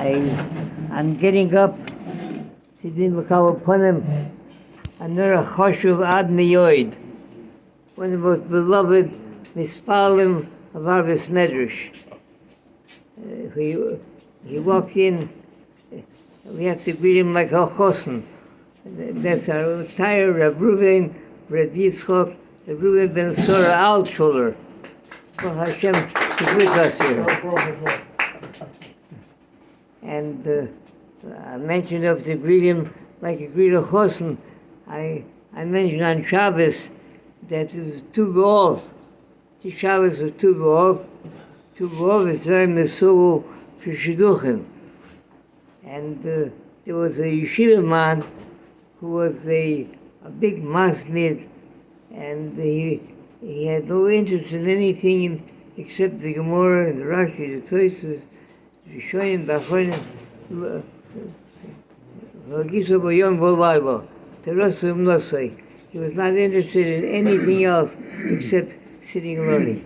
I'm getting up. Sidim Makal Punim. Another Choshuv Ad Miyoid. One of the most beloved Mispalim of our Medrash. He walks in, we have to greet him like a chosen. That's our entire Reb Ruven, Reb Yitzchok, Reb Ruven ben Sora Altschuler. Baruch Hashem is with us here. And I mentioned of to greet him like a greet a chosen. I mentioned on Shabbos that it was Tu Bav. The Shabbos was Tu Bav. Tu Bav is very mesugu for Shidduchim. And there was a yeshiva man who was a big masmid, and he had no interest in anything except the Gemara and the Rashi, the Tosfos, the Rishonim, the Achronim, Vagiso B'yom V'laylo, Terasum Nosei. He was not interested in anything else except sitting and learning.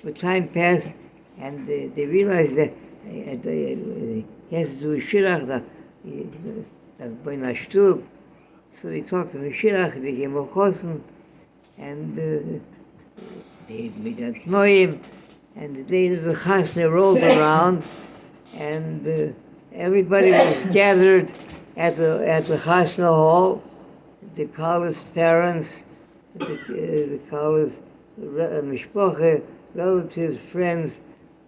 But time passed, and they realized that he has to do a shirach, that's by Nashtub. So he talked to the shirach, he became a chosen, and they didn't know him. And the day of the chasna rolled around, and everybody was gathered at the chasna hall. The Kala's parents, the Kala's mishpacha, relatives, friends,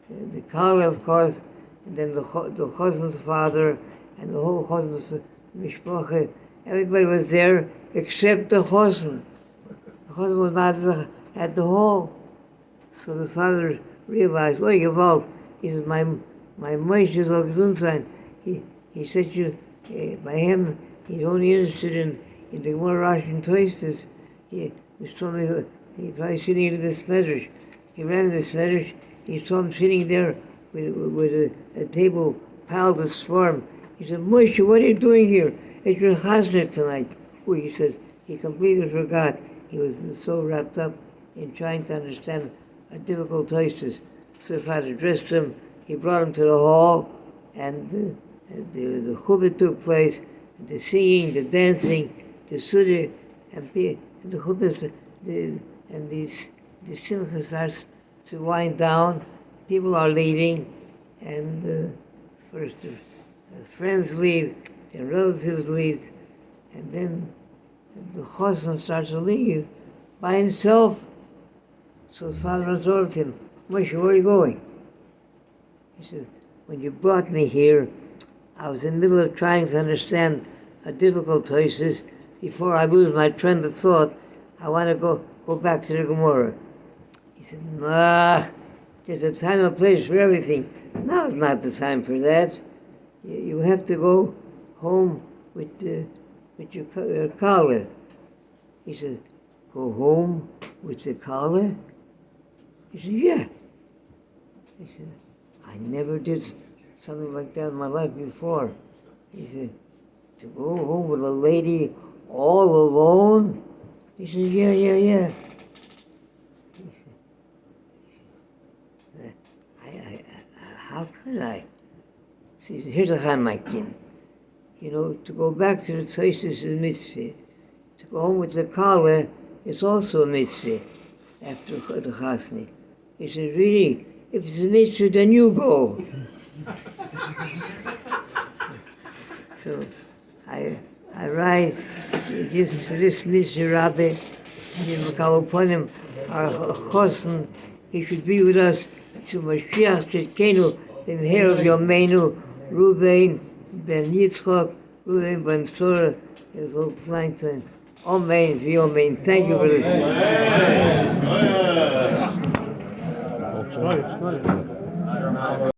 the Kala, of course, and then the chosen's father, and the whole chosen's mishpacha. Everybody was there except the chosen. The chosen was not at the hall. So the father realized, oh, Gewalt, he says, my Moshe is all gesund. He said by him, he's only interested in the more Russian Tosfos. He told me he probably sitting in this medrash. He ran this medrash. He saw him sitting there with a table piled with swarm. He said, Moshe, what are you doing here? It's your chasna tonight. Oh, he says, he completely forgot. He was so wrapped up in trying to understand a difficult Tosfos. So the father dressed him. He brought him to the hall, and the chuppah took place, the singing, the dancing, the suda, and the chuppah, and the simcha starts to wind down. People are leaving, and first the friends leave, then relatives leave, and then the chosen starts to leave by himself. So the father runs over to him, Moshe, where are you going? He says, when you brought me here, I was in the middle of trying to understand a difficult Tosfos. Before I lose my trend of thought, I want to go back to the Gemara. He said, nah, there's a time and place for everything. Now is not the time for that. You have to go home with your collar. He said, go home with the collar? He said, yeah. He said, I never did something like that in my life before. He said, to go home with a lady all alone? He said, yeah. He said, how could I? So he said, here's a chamakin. To go back to the Tosfos is a mitzvah. To go home with the kala is also a mitzvah after the chasni. He said, really? If it's a mitzvah, then you go. So I rise just for this mitzvah, Rabbi. Upon him, our chosen, he should be with us to Mashiach Tzidkenu, in the hair of Yomeinu, Ruven ben Yitzchok, Ruven ben Sora, his whole flying time. Amen, Amen. Thank you for listening. Amen.